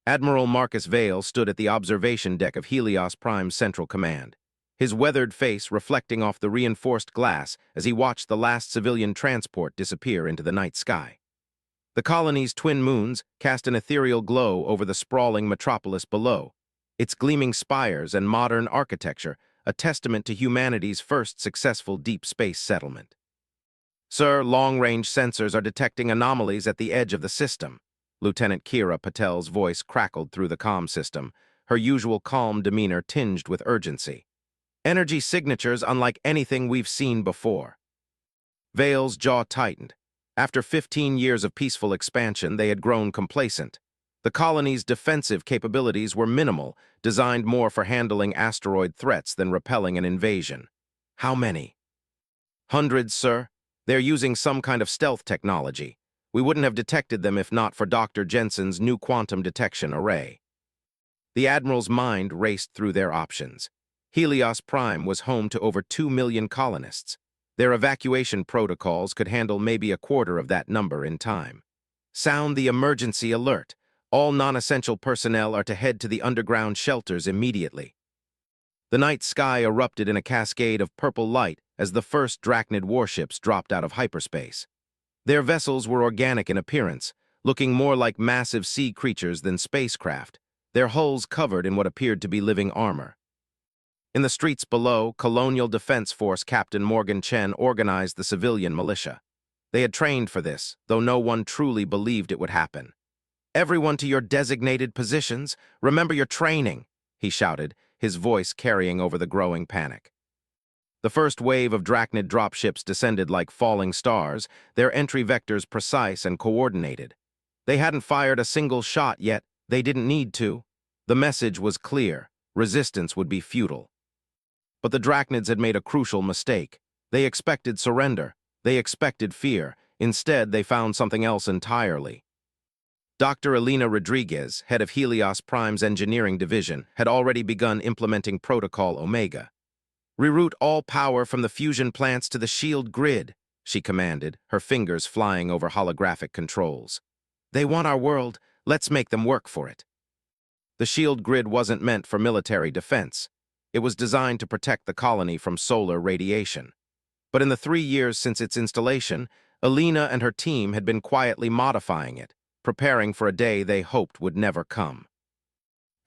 Admiral Marcus Vale stood at the observation deck of Helios Prime's Central Command, his weathered face reflecting off the reinforced glass as he watched the last civilian transport disappear into the night sky. The colony's twin moons cast an ethereal glow over the sprawling metropolis below, its gleaming spires and modern architecture a testament to humanity's first successful deep space settlement. "Sir, long-range sensors are detecting anomalies at the edge of the system." Lieutenant Kira Patel's voice crackled through the comm system, her usual calm demeanor tinged with urgency. "Energy signatures unlike anything we've seen before." Vale's jaw tightened. After 15 years of peaceful expansion, they had grown complacent. The colony's defensive capabilities were minimal, designed more for handling asteroid threats than repelling an invasion. "How many?" "Hundreds, sir. They're using some kind of stealth technology. We wouldn't have detected them if not for Dr. Jensen's new quantum detection array." The Admiral's mind raced through their options. Helios Prime was home to over 2 million colonists. Their evacuation protocols could handle maybe a quarter of that number in time. "Sound the emergency alert. All non-essential personnel are to head to the underground shelters immediately." The night sky erupted in a cascade of purple light as the first Drachnid warships dropped out of hyperspace. Their vessels were organic in appearance, looking more like massive sea creatures than spacecraft, their hulls covered in what appeared to be living armor. In the streets below, Colonial Defense Force Captain Morgan Chen organized the civilian militia. They had trained for this, though no one truly believed it would happen. "Everyone to your designated positions. Remember your training," he shouted, his voice carrying over the growing panic. The first wave of Drachnid dropships descended like falling stars, their entry vectors precise and coordinated. They hadn't fired a single shot yet. They didn't need to. The message was clear. Resistance would be futile. But the Drachnids had made a crucial mistake. They expected surrender. They expected fear. Instead, they found something else entirely. Dr. Elena Rodriguez, head of Helios Prime's engineering division, had already begun implementing Protocol Omega. "Reroute all power from the fusion plants to the shield grid," she commanded, her fingers flying over holographic controls. "They want our world. Let's make them work for it." The shield grid wasn't meant for military defense. It was designed to protect the colony from solar radiation. But in the 3 years since its installation, Elena and her team had been quietly modifying it, preparing for a day they hoped would never come.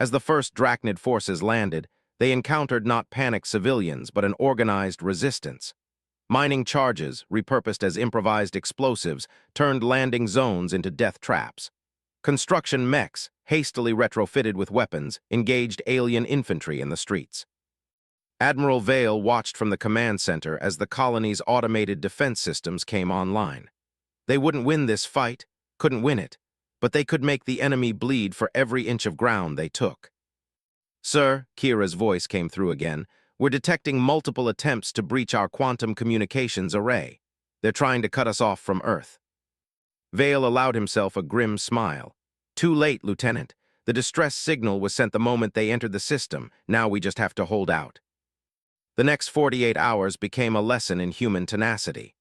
As the first Drachnid forces landed, they encountered not panicked civilians but an organized resistance. Mining charges, repurposed as improvised explosives, turned landing zones into death traps. Construction mechs, hastily retrofitted with weapons, engaged alien infantry in the streets. Admiral Vale watched from the command center as the colony's automated defense systems came online. They wouldn't win this fight, couldn't win it, but they could make the enemy bleed for every inch of ground they took. "Sir," Kira's voice came through again, "we're detecting multiple attempts to breach our quantum communications array. They're trying to cut us off from Earth." Vale allowed himself a grim smile. "Too late, Lieutenant. The distress signal was sent the moment they entered the system. Now we just have to hold out." The next 48 hours became a lesson in human tenacity.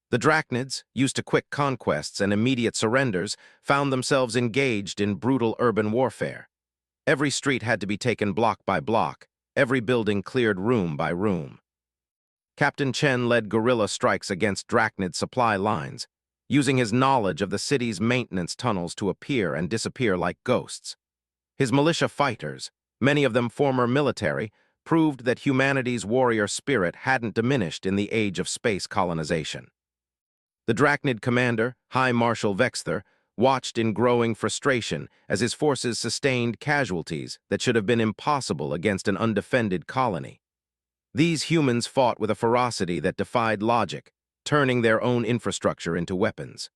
The Drachnids, used to quick conquests and immediate surrenders, found themselves engaged in brutal urban warfare. Every street had to be taken block by block, every building cleared room by room. Captain Chen led guerrilla strikes against Drachnid supply lines, using his knowledge of the city's maintenance tunnels to appear and disappear like ghosts. His militia fighters, many of them former military, proved that humanity's warrior spirit hadn't diminished in the age of space colonization. The Drachnid commander, High Marshal Vexther, watched in growing frustration as his forces sustained casualties that should have been impossible against an undefended colony. These humans fought with a ferocity that defied logic, turning their own infrastructure into weapons.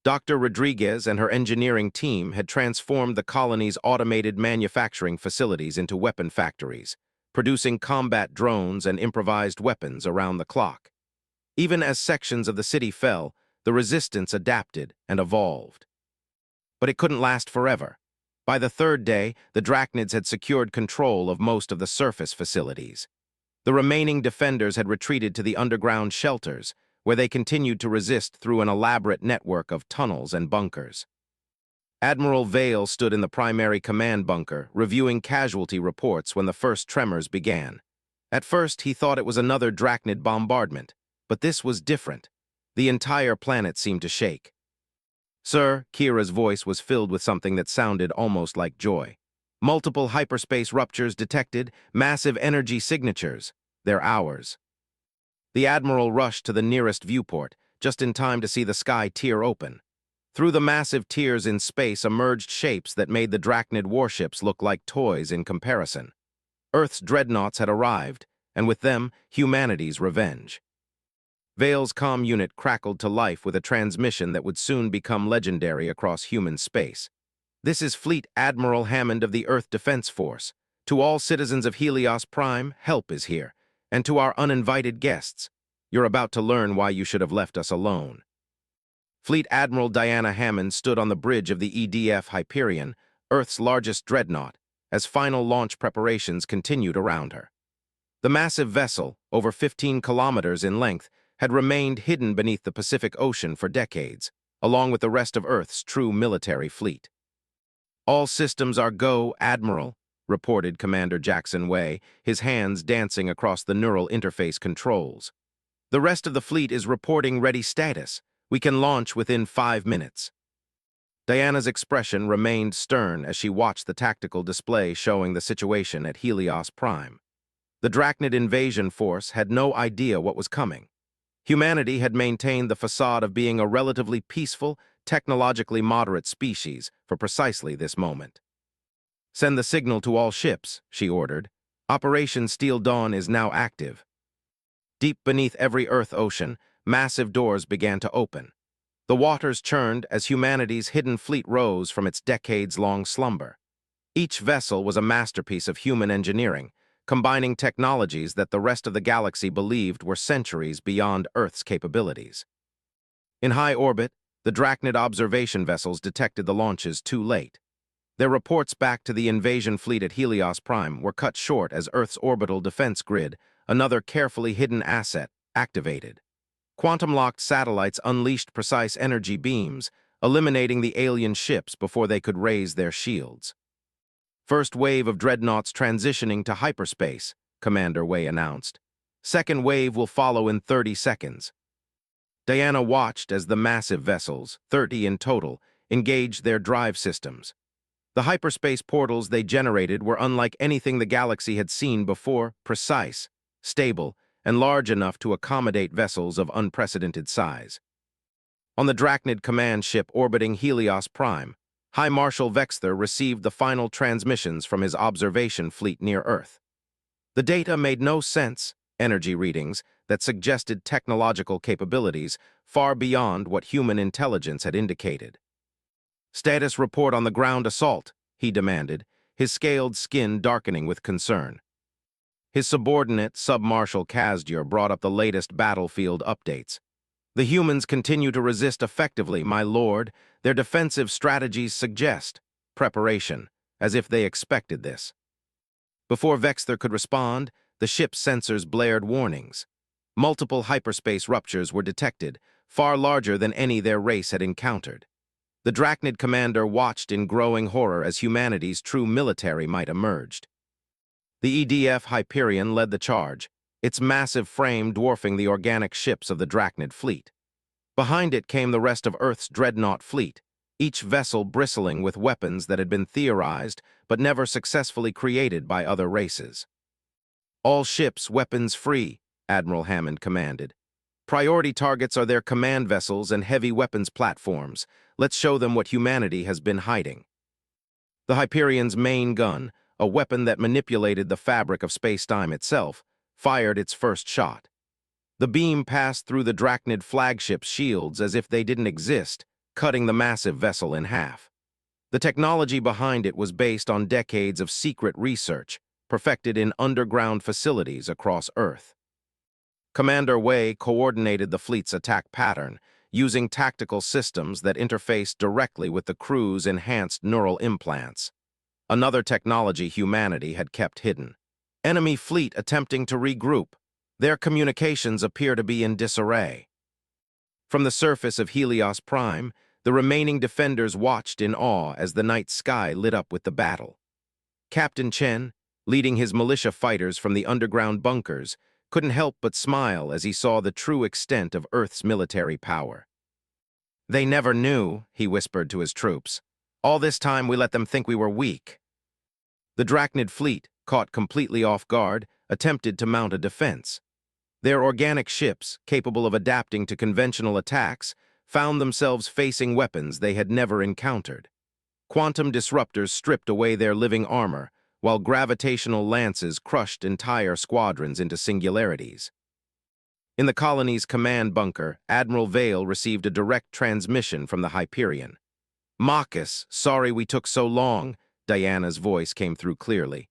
Dr. Rodriguez and her engineering team had transformed the colony's automated manufacturing facilities into weapon factories, producing combat drones and improvised weapons around the clock. Even as sections of the city fell, the resistance adapted and evolved. But it couldn't last forever. By the third day, the Drachnids had secured control of most of the surface facilities. The remaining defenders had retreated to the underground shelters, where they continued to resist through an elaborate network of tunnels and bunkers. Admiral Vale stood in the primary command bunker, reviewing casualty reports when the first tremors began. At first, he thought it was another Drachnid bombardment, but this was different. The entire planet seemed to shake. "Sir," Kira's voice was filled with something that sounded almost like joy. "Multiple hyperspace ruptures detected, massive energy signatures. They're ours." The Admiral rushed to the nearest viewport, just in time to see the sky tear open. Through the massive tears in space emerged shapes that made the Drachnid warships look like toys in comparison. Earth's Dreadnoughts had arrived, and with them, humanity's revenge. Vale's comm unit crackled to life with a transmission that would soon become legendary across human space. "This is Fleet Admiral Hammond of the Earth Defense Force. To all citizens of Helios Prime, help is here. And to our uninvited guests, you're about to learn why you should have left us alone." Fleet Admiral Diana Hammond stood on the bridge of the EDF Hyperion, Earth's largest dreadnought, as final launch preparations continued around her. The massive vessel, over 15 kilometers in length, had remained hidden beneath the Pacific Ocean for decades, along with the rest of Earth's true military fleet. "All systems are go, Admiral," reported Commander Jackson Way, his hands dancing across the neural interface controls. "The rest of the fleet is reporting ready status. We can launch within 5 minutes." Diana's expression remained stern as she watched the tactical display showing the situation at Helios Prime. The Drachnid invasion force had no idea what was coming. Humanity had maintained the facade of being a relatively peaceful, technologically moderate species for precisely this moment. "Send the signal to all ships," she ordered. "Operation Steel Dawn is now active." Deep beneath every Earth ocean, massive doors began to open. The waters churned as humanity's hidden fleet rose from its decades-long slumber. Each vessel was a masterpiece of human engineering, combining technologies that the rest of the galaxy believed were centuries beyond Earth's capabilities. In high orbit, the Drachnid observation vessels detected the launches too late. Their reports back to the invasion fleet at Helios Prime were cut short as Earth's orbital defense grid, another carefully hidden asset, activated. Quantum-locked satellites unleashed precise energy beams, eliminating the alien ships before they could raise their shields. "First wave of dreadnoughts transitioning to hyperspace," Commander Way announced. "Second wave will follow in 30 seconds. Diana watched as the massive vessels, 30 in total, engaged their drive systems. The hyperspace portals they generated were unlike anything the galaxy had seen before, precise, stable, and large enough to accommodate vessels of unprecedented size. On the Drachnid command ship orbiting Helios Prime, High Marshal Vexther received the final transmissions from his observation fleet near Earth. The data made no sense, energy readings that suggested technological capabilities far beyond what human intelligence had indicated. "Status report on the ground assault," he demanded, his scaled skin darkening with concern. His subordinate, Sub-Marshal Kazdur, brought up the latest battlefield updates. "The humans continue to resist effectively, my lord. Their defensive strategies suggest preparation, as if they expected this." Before Vexther could respond, the ship's sensors blared warnings. Multiple hyperspace ruptures were detected, far larger than any their race had encountered. The Drachnid commander watched in growing horror as humanity's true military might emerged. The EDF Hyperion led the charge, its massive frame dwarfing the organic ships of the Drachnid fleet. Behind it came the rest of Earth's dreadnought fleet, each vessel bristling with weapons that had been theorized but never successfully created by other races. "All ships weapons free," Admiral Hammond commanded. "Priority targets are their command vessels and heavy weapons platforms. Let's show them what humanity has been hiding." The Hyperion's main gun, a weapon that manipulated the fabric of space-time itself, fired its first shot. The beam passed through the Drachnid flagship's shields as if they didn't exist, cutting the massive vessel in half. The technology behind it was based on decades of secret research, perfected in underground facilities across Earth. Commander Way coordinated the fleet's attack pattern, using tactical systems that interfaced directly with the crew's enhanced neural implants. Another technology humanity had kept hidden. Enemy fleet attempting to regroup. Their communications appear to be in disarray. From the surface of Helios Prime, The remaining defenders watched in awe as the night sky lit up with the battle. Captain Chen, leading his militia fighters from the underground bunkers, couldn't help but smile as he saw the true extent of Earth's military power. "They never knew," he whispered to his troops. "All this time we let them think we were weak." The Drachnid fleet, caught completely off guard, attempted to mount a defense. Their organic ships, capable of adapting to conventional attacks, found themselves facing weapons they had never encountered. Quantum disruptors stripped away their living armor, while gravitational lances crushed entire squadrons into singularities. In the colony's command bunker, Admiral Vale received a direct transmission from the Hyperion. "Marcus, sorry we took so long," Diana's voice came through clearly.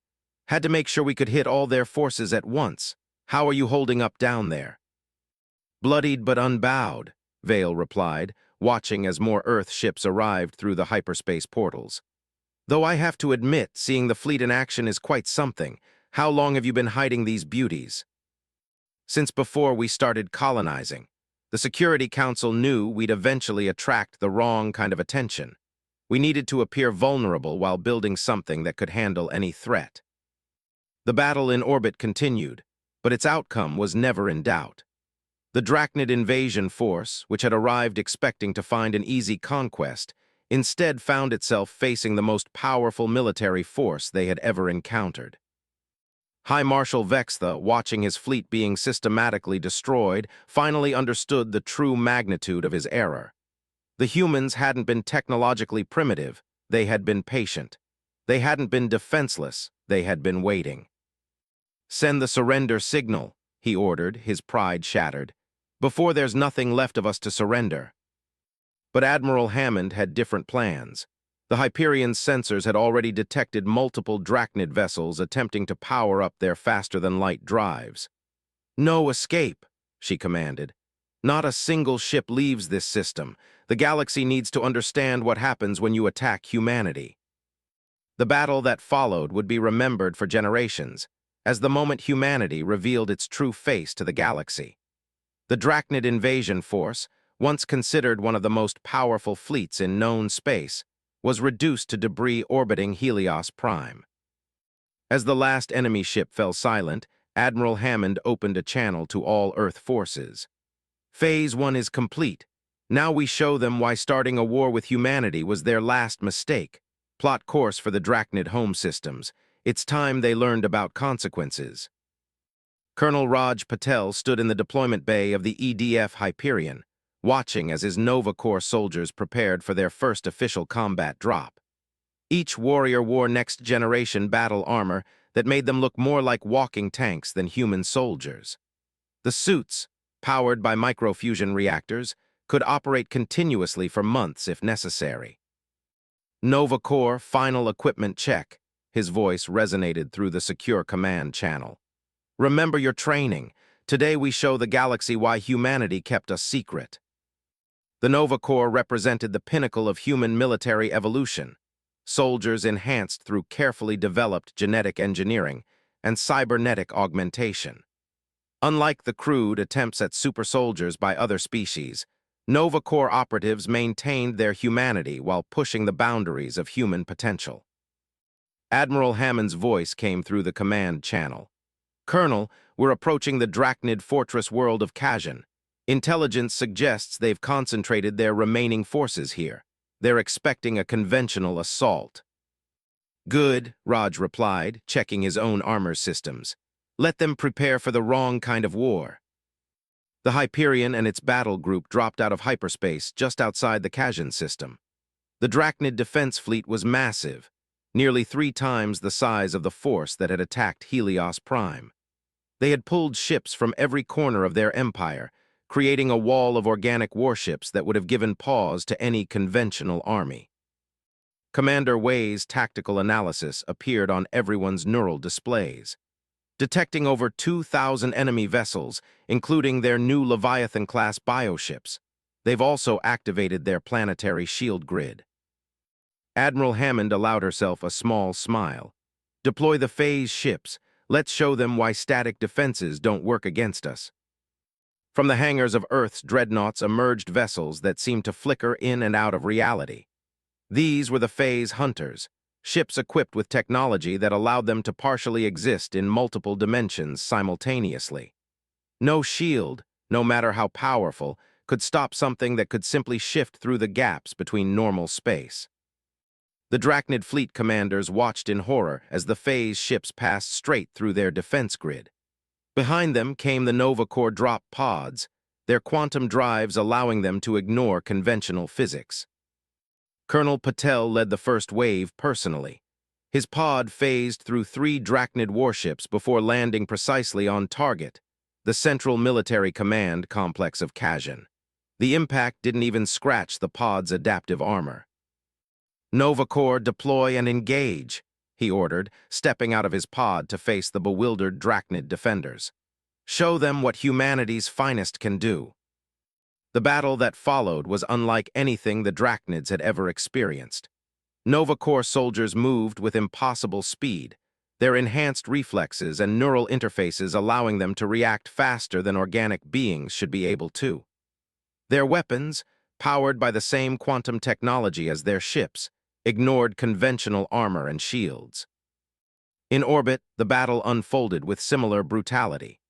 "Had to make sure we could hit all their forces at once. How are you holding up down there?" "Bloodied but unbowed," Vale replied, watching as more Earth ships arrived through the hyperspace portals. "Though I have to admit, seeing the fleet in action is quite something. How long have you been hiding these beauties?" "Since before we started colonizing. The Security Council knew we'd eventually attract the wrong kind of attention. We needed to appear vulnerable while building something that could handle any threat." The battle in orbit continued, but its outcome was never in doubt. The Drachnid invasion force, which had arrived expecting to find an easy conquest, instead found itself facing the most powerful military force they had ever encountered. High Marshal Vextha, watching his fleet being systematically destroyed, finally understood the true magnitude of his error. The humans hadn't been technologically primitive, they had been patient. They hadn't been defenseless, they had been waiting. "Send the surrender signal," he ordered, his pride shattered. "Before there's nothing left of us to surrender." But Admiral Hammond had different plans. The Hyperion's sensors had already detected multiple Drachnid vessels attempting to power up their faster-than-light drives. "No escape," she commanded. "Not a single ship leaves this system. The galaxy needs to understand what happens when you attack humanity." The battle that followed would be remembered for generations, as the moment humanity revealed its true face to the galaxy. The Drachnid invasion force, once considered one of the most powerful fleets in known space, was reduced to debris orbiting Helios Prime. As the last enemy ship fell silent, Admiral Hammond opened a channel to all Earth forces. "Phase 1 is complete. Now we show them why starting a war with humanity was their last mistake. Plot course for the Drachnid home systems. It's time they learned about consequences." Colonel Raj Patel stood in the deployment bay of the EDF Hyperion, watching as his Nova Corps soldiers prepared for their first official combat drop. Each warrior wore next-generation battle armor that made them look more like walking tanks than human soldiers. The suits, powered by microfusion reactors, could operate continuously for months if necessary. "Nova Corps, final equipment check," his voice resonated through the secure command channel. "Remember your training. Today we show the galaxy why humanity kept us secret." The Nova Corps represented the pinnacle of human military evolution, soldiers enhanced through carefully developed genetic engineering and cybernetic augmentation. Unlike the crude attempts at super soldiers by other species, Nova Corps operatives maintained their humanity while pushing the boundaries of human potential. Admiral Hammond's voice came through the command channel. "Colonel, we're approaching the Drachnid fortress world of Kazan. Intelligence suggests they've concentrated their remaining forces here. They're expecting a conventional assault." "Good," Raj replied, checking his own armor systems. "Let them prepare for the wrong kind of war." The Hyperion and its battle group dropped out of hyperspace just outside the Kazan system. The Drachnid defense fleet was massive, nearly 3 times the size of the force that had attacked Helios Prime. They had pulled ships from every corner of their empire, creating a wall of organic warships that would have given pause to any conventional army. Commander Wei's tactical analysis appeared on everyone's neural displays. Detecting over 2,000 enemy vessels, including their new Leviathan-class bioships, they've also activated their planetary shield grid. Admiral Hammond allowed herself a small smile. "Deploy the phase ships. Let's show them why static defenses don't work against us." From the hangars of Earth's dreadnoughts emerged vessels that seemed to flicker in and out of reality. These were the Phase Hunters, ships equipped with technology that allowed them to partially exist in multiple dimensions simultaneously. No shield, no matter how powerful, could stop something that could simply shift through the gaps between normal space. The Drachnid fleet commanders watched in horror as the Phase ships passed straight through their defense grid. Behind them came the Nova Corps drop pods, their quantum drives allowing them to ignore conventional physics. Colonel Patel led the first wave personally. His pod phased through 3 Drachnid warships before landing precisely on target, the Central Military Command complex of Khajiit. The impact didn't even scratch the pod's adaptive armor. "Nova Corps, deploy and engage," he ordered, stepping out of his pod to face the bewildered Drachnid defenders. "Show them what humanity's finest can do." The battle that followed was unlike anything the Drachnids had ever experienced. Nova Corps soldiers moved with impossible speed, their enhanced reflexes and neural interfaces allowing them to react faster than organic beings should be able to. Their weapons, powered by the same quantum technology as their ships, ignored conventional armor and shields. In orbit, the battle unfolded with similar brutality.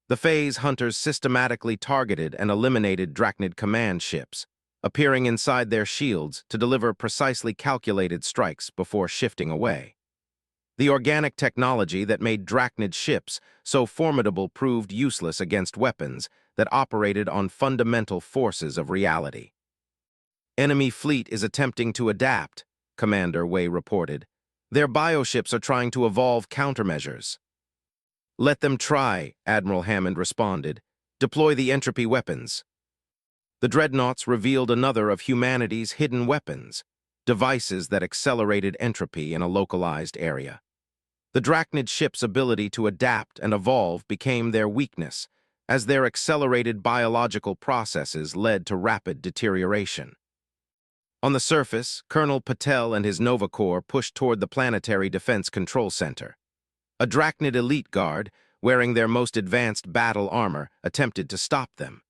The Phase Hunters systematically targeted and eliminated Drachnid command ships, appearing inside their shields to deliver precisely calculated strikes before shifting away. The organic technology that made Drachnid ships so formidable proved useless against weapons that operated on fundamental forces of reality. "Enemy fleet is attempting to adapt," Commander Wei reported. "Their bioships are trying to evolve countermeasures." "Let them try," Admiral Hammond responded. "Deploy the entropy weapons." The Dreadnoughts revealed another of humanity's hidden weapons, devices that accelerated entropy in a localized area. The Drachnid ship's ability to adapt and evolve became their weakness, as their accelerated biological processes led to rapid deterioration. On the surface, Colonel Patel and his Nova Corps pushed toward the Planetary Defense Control Center. A Drachnid elite guard, wearing their most advanced battle armor, attempted to stop them.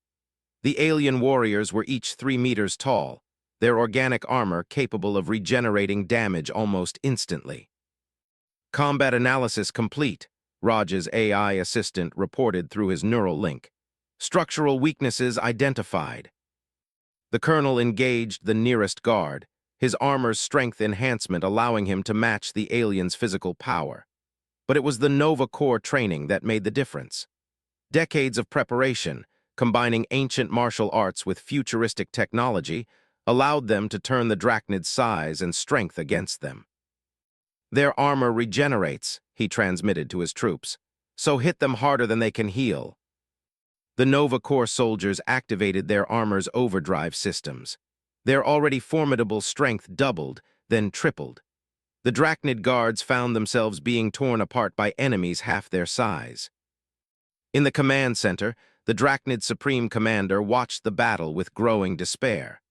The alien warriors were each 3 meters tall, their organic armor capable of regenerating damage almost instantly. "Combat analysis complete," Raj's AI assistant reported through his neural link. "Structural weaknesses identified." The colonel engaged the nearest guard, his armor's strength enhancement allowing him to match the alien's physical power. But it was the Nova Corps training that made the difference. Decades of preparation, combining ancient martial arts with futuristic technology, allowed them to turn the Drachnid's size and strength against them. "Their armor regenerates," he transmitted to his troops, "so hit them harder than they can heal." The Nova Corps soldiers activated their armor's overdrive systems. Their already formidable strength doubled, then tripled. The Drachnid guards found themselves being torn apart by enemies half their size. In the command center, the Drachnid Supreme Commander watched the battle with growing despair.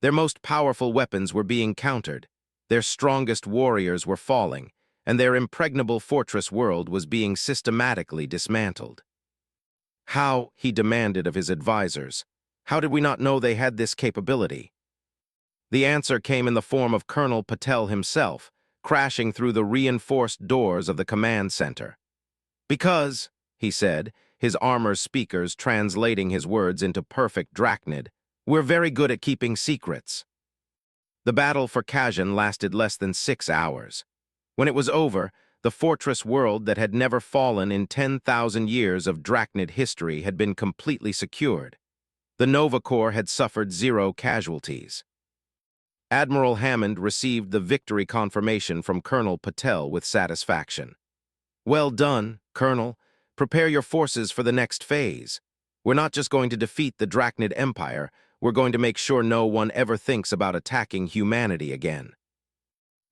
Their most powerful weapons were being countered, their strongest warriors were falling, and their impregnable fortress world was being systematically dismantled. "How," he demanded of his advisors, "how did we not know they had this capability?" The answer came in the form of Colonel Patel himself, crashing through the reinforced doors of the command center. "Because," he said, his armor's speakers translating his words into perfect Drachnid, "we're very good at keeping secrets." The battle for Khajiit lasted less than 6 hours. When it was over, the fortress world that had never fallen in 10,000 years of Drachnid history had been completely secured. The Nova Corps had suffered 0 casualties. Admiral Hammond received the victory confirmation from Colonel Patel with satisfaction. "Well done, Colonel. Prepare your forces for the next phase. We're not just going to defeat the Drachnid Empire, we're going to make sure no one ever thinks about attacking humanity again."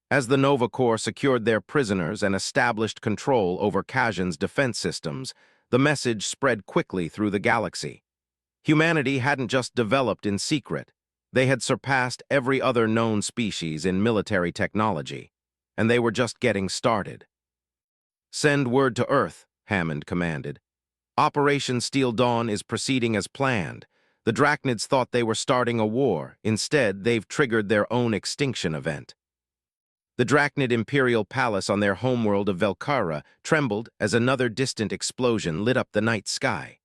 As the Nova Corps secured their prisoners and established control over Khajiit's defense systems, the message spread quickly through the galaxy. Humanity hadn't just developed in secret. They had surpassed every other known species in military technology, and they were just getting started. "Send word to Earth," Hammond commanded. Operation Steel Dawn is proceeding as planned. The Drachnids thought they were starting a war. Instead, they've triggered their own extinction event. The Drachnid Imperial Palace on their homeworld of Velkara trembled as another distant explosion lit up the night sky.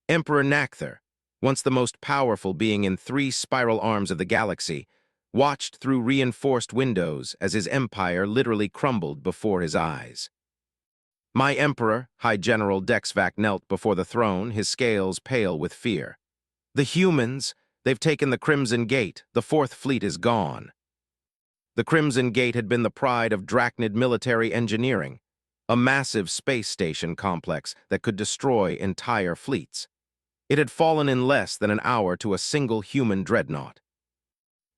Emperor Nakther, once the most powerful being in 3 spiral arms of the galaxy, watched through reinforced windows as his empire literally crumbled before his eyes. My Emperor, High General Dexvac knelt before the throne, his scales pale with fear. The humans, they've taken the Crimson Gate, the 4th Fleet is gone. The Crimson Gate had been the pride of Drachnid military engineering, a massive space station complex that could destroy entire fleets. It had fallen in less than an hour to a single human dreadnought.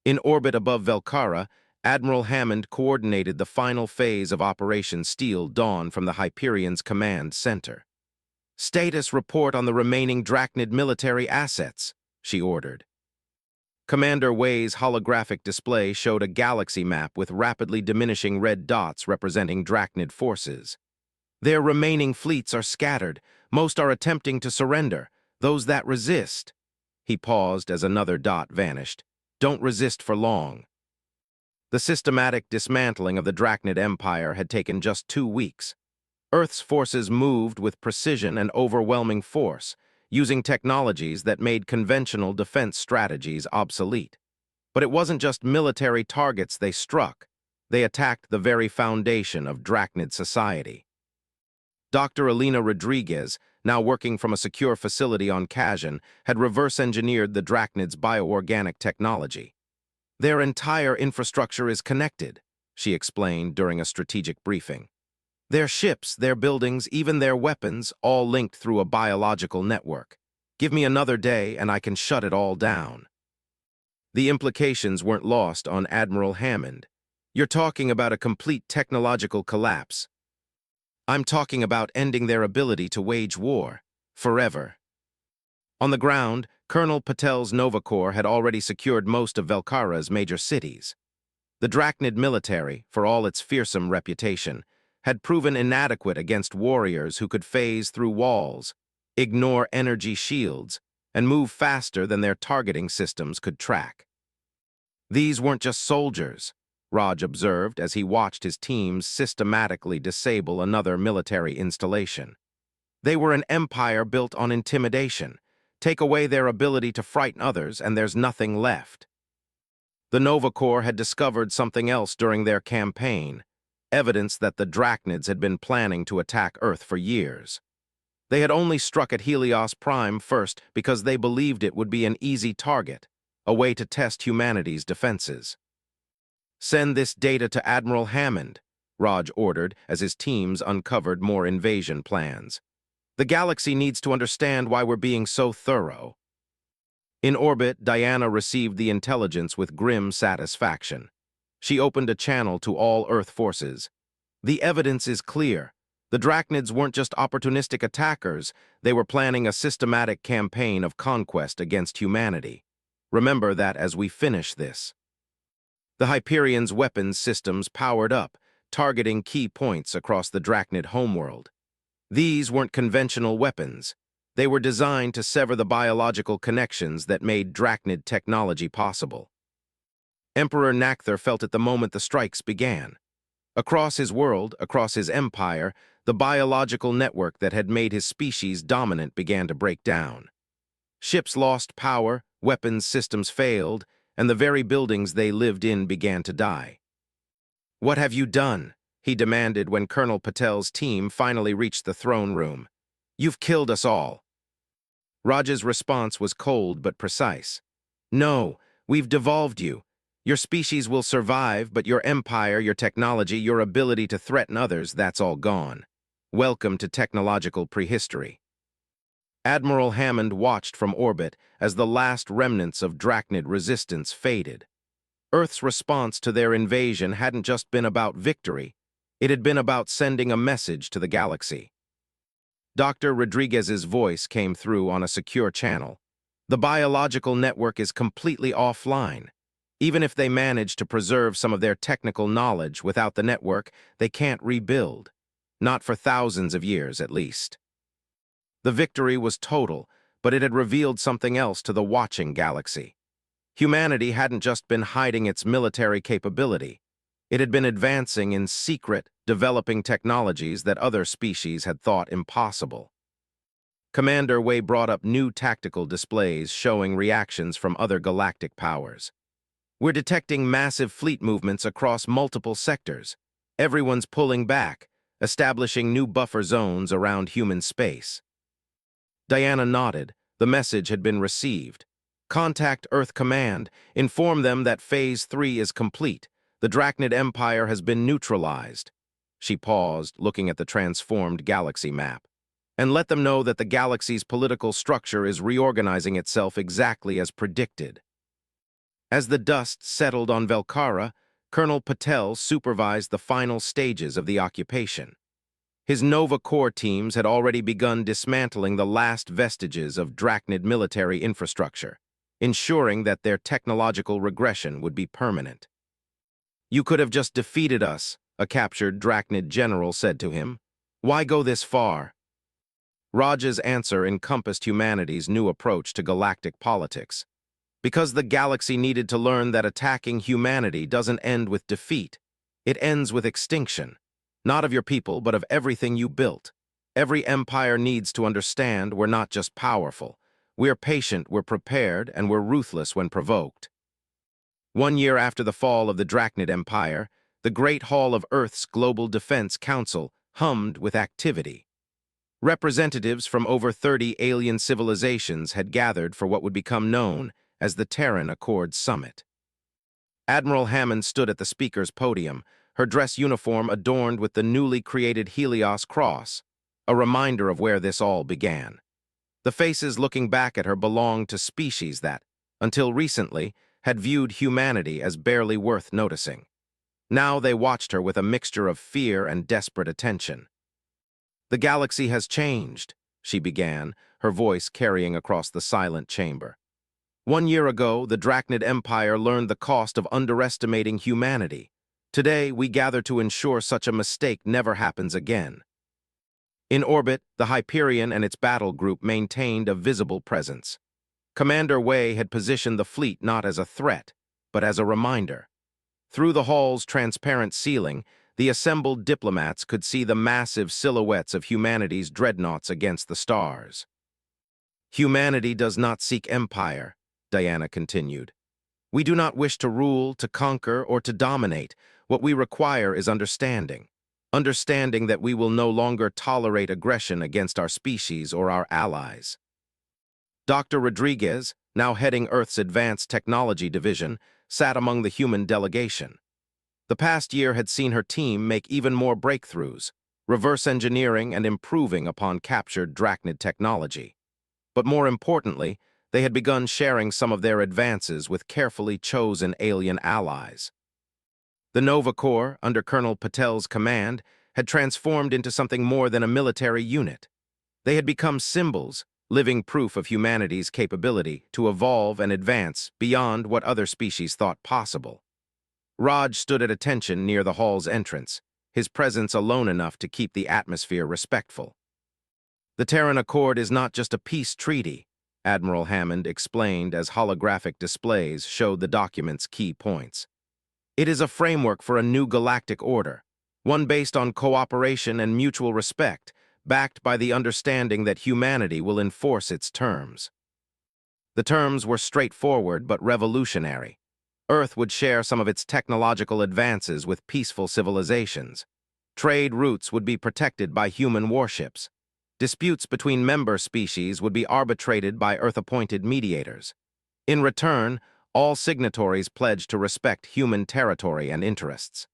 In orbit above Velkara, Admiral Hammond coordinated the final phase of Operation Steel Dawn from the Hyperion's command center. "Status report on the remaining Drachnid military assets," she ordered. Commander Wei's holographic display showed a galaxy map with rapidly diminishing red dots representing Drachnid forces. "Their remaining fleets are scattered. Most are attempting to surrender. Those that resist." He paused as another dot vanished. "Don't resist for long." The systematic dismantling of the Drachnid Empire had taken just 2 weeks. Earth's forces moved with precision and overwhelming force, using technologies that made conventional defense strategies obsolete. But it wasn't just military targets they struck. They attacked the very foundation of Drachnid society. Dr. Alina Rodriguez, now working from a secure facility on Kazan, had reverse-engineered the Drachnids' bioorganic technology. "Their entire infrastructure is connected," she explained during a strategic briefing. "Their ships, their buildings, even their weapons, all linked through a biological network. Give me another day and I can shut it all down." The implications weren't lost on Admiral Hammond. "You're talking about a complete technological collapse." "I'm talking about ending their ability to wage war. Forever." On the ground, Colonel Patel's Nova Corps had already secured most of Velkara's major cities. The Drachnid military, for all its fearsome reputation, had proven inadequate against warriors who could phase through walls, ignore energy shields, and move faster than their targeting systems could track. "These weren't just soldiers," Raj observed as he watched his teams systematically disable another military installation. "They were an empire built on intimidation. Take away their ability to frighten others, and there's nothing left." The Nova Corps had discovered something else during their campaign, evidence that the Drachnids had been planning to attack Earth for years. They had only struck at Helios Prime first because they believed it would be an easy target, a way to test humanity's defenses. "Send this data to Admiral Hammond," Raj ordered as his teams uncovered more invasion plans. "The galaxy needs to understand why we're being so thorough." In orbit, Diana received the intelligence with grim satisfaction. She opened a channel to all Earth forces. "The evidence is clear. The Drachnids weren't just opportunistic attackers, they were planning a systematic campaign of conquest against humanity. Remember that as we finish this." The Hyperion's weapons systems powered up, targeting key points across the Drachnid homeworld. These weren't conventional weapons. They were designed to sever the biological connections that made Drachnid technology possible. Emperor Nakther felt it the moment the strikes began. Across his world, across his empire, the biological network that had made his species dominant began to break down. Ships lost power, weapons systems failed, and the very buildings they lived in began to die. "What have you done?" he demanded when Colonel Patel's team finally reached the throne room. "You've killed us all." Raj's response was cold but precise. "No, we've devolved you. Your species will survive, but your empire, your technology, your ability to threaten others, that's all gone. Welcome to technological prehistory." Admiral Hammond watched from orbit as the last remnants of Drachnid resistance faded. Earth's response to their invasion hadn't just been about victory, it had been about sending a message to the galaxy. Dr. Rodriguez's voice came through on a secure channel. "The biological network is completely offline. Even if they manage to preserve some of their technical knowledge without the network, they can't rebuild. Not for thousands of years, at least." The victory was total, but it had revealed something else to the watching galaxy. Humanity hadn't just been hiding its military capability. It had been advancing in secret, developing technologies that other species had thought impossible. Commander Wei brought up new tactical displays showing reactions from other galactic powers. We're detecting massive fleet movements across multiple sectors. Everyone's pulling back, establishing new buffer zones around human space. Diana nodded. The message had been received. Contact Earth Command. Inform them that Phase 3 is complete. The Drachnid Empire has been neutralized. She paused, looking at the transformed galaxy map. And let them know that the galaxy's political structure is reorganizing itself exactly as predicted. As the dust settled on Velkara, Colonel Patel supervised the final stages of the occupation. His Nova Corps teams had already begun dismantling the last vestiges of Drachnid military infrastructure, ensuring that their technological regression would be permanent. "You could have just defeated us," a captured Drachnid general said to him. "Why go this far?" Raj's answer encompassed humanity's new approach to galactic politics. Because the galaxy needed to learn that attacking humanity doesn't end with defeat. It ends with extinction. Not of your people, but of everything you built. Every empire needs to understand we're not just powerful. We're patient, we're prepared, and we're ruthless when provoked. 1 year after the fall of the Drachnid Empire, the Great Hall of Earth's Global Defense Council hummed with activity. Representatives from over 30 alien civilizations had gathered for what would become known as the Terran Accord Summit. Admiral Hammond stood at the speaker's podium, her dress uniform adorned with the newly created Helios Cross, a reminder of where this all began. The faces looking back at her belonged to species that, until recently, had viewed humanity as barely worth noticing. Now they watched her with a mixture of fear and desperate attention. "The galaxy has changed," she began, her voice carrying across the silent chamber. 1 year ago, the Drachnid Empire learned the cost of underestimating humanity. Today, we gather to ensure such a mistake never happens again. In orbit, the Hyperion and its battle group maintained a visible presence. Commander Wei had positioned the fleet not as a threat, but as a reminder. Through the hall's transparent ceiling, the assembled diplomats could see the massive silhouettes of humanity's dreadnoughts against the stars. "Humanity does not seek empire," Diana continued. "We do not wish to rule, to conquer, or to dominate. What we require is understanding. Understanding that we will no longer tolerate aggression against our species or our allies." Dr. Rodriguez, now heading Earth's Advanced Technology Division, sat among the human delegation. The past year had seen her team make even more breakthroughs, reverse engineering and improving upon captured Drachnid technology. But more importantly, they had begun sharing some of their advances with carefully chosen alien allies. The Nova Corps, under Colonel Patel's command, had transformed into something more than a military unit. They had become symbols, living proof of humanity's capability to evolve and advance beyond what other species thought possible. Raj stood at attention near the hall's entrance, his presence alone enough to keep the atmosphere respectful. "The Terran Accord is not just a peace treaty," Admiral Hammond explained as holographic displays showed the document's key points. "It is a framework for a new galactic order, one based on cooperation and mutual respect, backed by the understanding that humanity will enforce its terms." The terms were straightforward but revolutionary. Earth would share some of its technological advances with peaceful civilizations. Trade routes would be protected by human warships. Disputes between member species would be arbitrated by Earth-appointed mediators. In return, all signatories pledged to respect human territory and interests.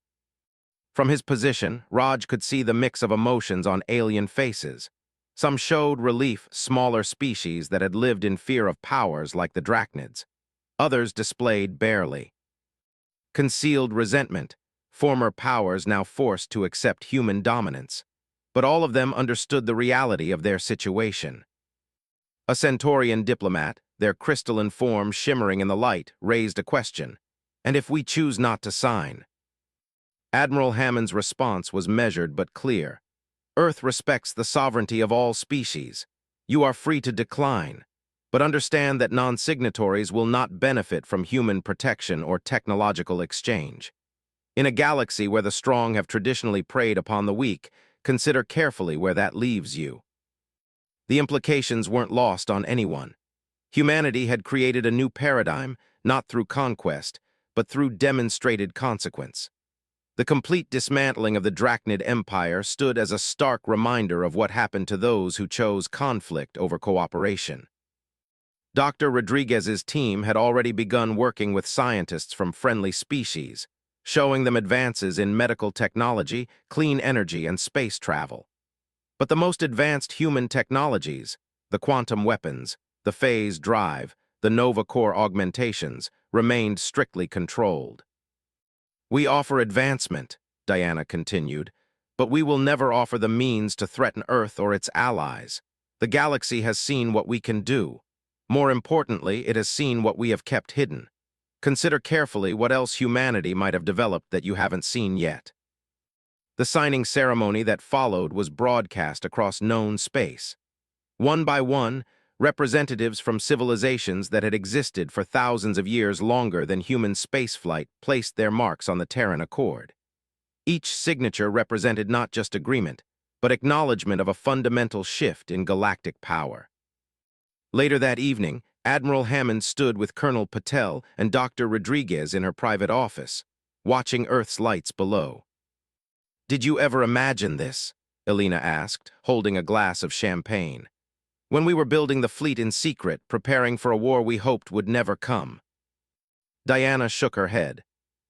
From his position, Raj could see the mix of emotions on alien faces. Some showed relief, smaller species that had lived in fear of powers like the Drachnids. Others displayed barely. Concealed resentment, former powers now forced to accept human dominance. But all of them understood the reality of their situation. A Centaurian diplomat, their crystalline form shimmering in the light, raised a question. "And if we choose not to sign?" Admiral Hammond's response was measured but clear. "Earth respects the sovereignty of all species. You are free to decline, but understand that non-signatories will not benefit from human protection or technological exchange. In a galaxy where the strong have traditionally preyed upon the weak, consider carefully where that leaves you. The implications weren't lost on anyone. Humanity had created a new paradigm, not through conquest, but through demonstrated consequence. The complete dismantling of the Drachnid Empire stood as a stark reminder of what happened to those who chose conflict over cooperation. Dr. Rodriguez's team had already begun working with scientists from friendly species, showing them advances in medical technology, clean energy, and space travel. But the most advanced human technologies, the quantum weapons, the phase drive, the Nova Core augmentations, remained strictly controlled. We offer advancement, Diana continued, but we will never offer the means to threaten Earth or its allies. The galaxy has seen what we can do. More importantly, it has seen what we have kept hidden. Consider carefully what else humanity might have developed that you haven't seen yet. The signing ceremony that followed was broadcast across known space. One by one, representatives from civilizations that had existed for thousands of years longer than human spaceflight placed their marks on the Terran Accord. Each signature represented not just agreement, but acknowledgement of a fundamental shift in galactic power. Later that evening, Admiral Hammond stood with Colonel Patel and Dr. Rodriguez in her private office, watching Earth's lights below. "Did you ever imagine this?" Elena asked, holding a glass of champagne. "When we were building the fleet in secret, preparing for a war we hoped would never come." Diana shook her head.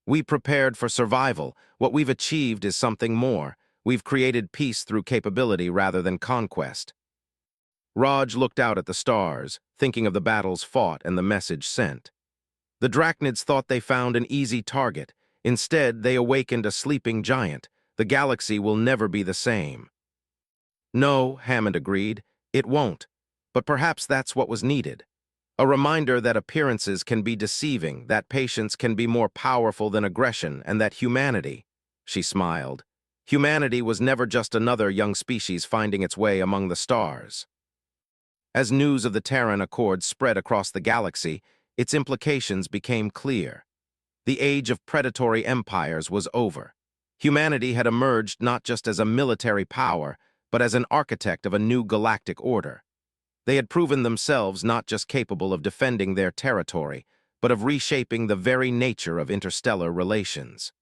"We prepared for survival. What we've achieved is something more. We've created peace through capability rather than conquest." Raj looked out at the stars, thinking of the battles fought and the message sent. The Drachnids thought they found an easy target. Instead, they awakened a sleeping giant. The galaxy will never be the same. "No," Hammond agreed, "it won't. But perhaps that's what was needed. A reminder that appearances can be deceiving, that patience can be more powerful than aggression, and that humanity," she smiled, "humanity was never just another young species finding its way among the stars." As news of the Terran Accord spread across the galaxy, its implications became clear. The age of predatory empires was over. Humanity had emerged not just as a military power, but as an architect of a new galactic order. They had proven themselves not just capable of defending their territory, but of reshaping the very nature of interstellar relations.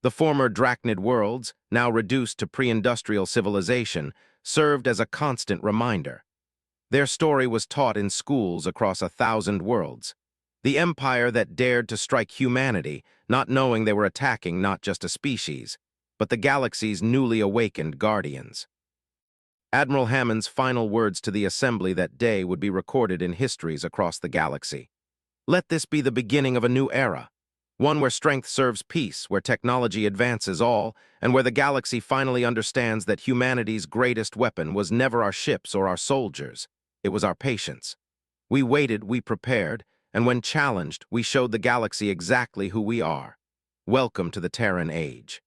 The former Drachnid worlds, now reduced to pre-industrial civilization, served as a constant reminder. Their story was taught in schools across 1,000 worlds. The empire that dared to strike humanity, not knowing they were attacking not just a species, but the galaxy's newly awakened guardians. Admiral Hammond's final words to the Assembly that day would be recorded in histories across the galaxy. "Let this be the beginning of a new era, one where strength serves peace, where technology advances all, and where the galaxy finally understands that humanity's greatest weapon was never our ships or our soldiers. It was our patience. We waited, we prepared, and when challenged, we showed the galaxy exactly who we are. Welcome to the Terran Age."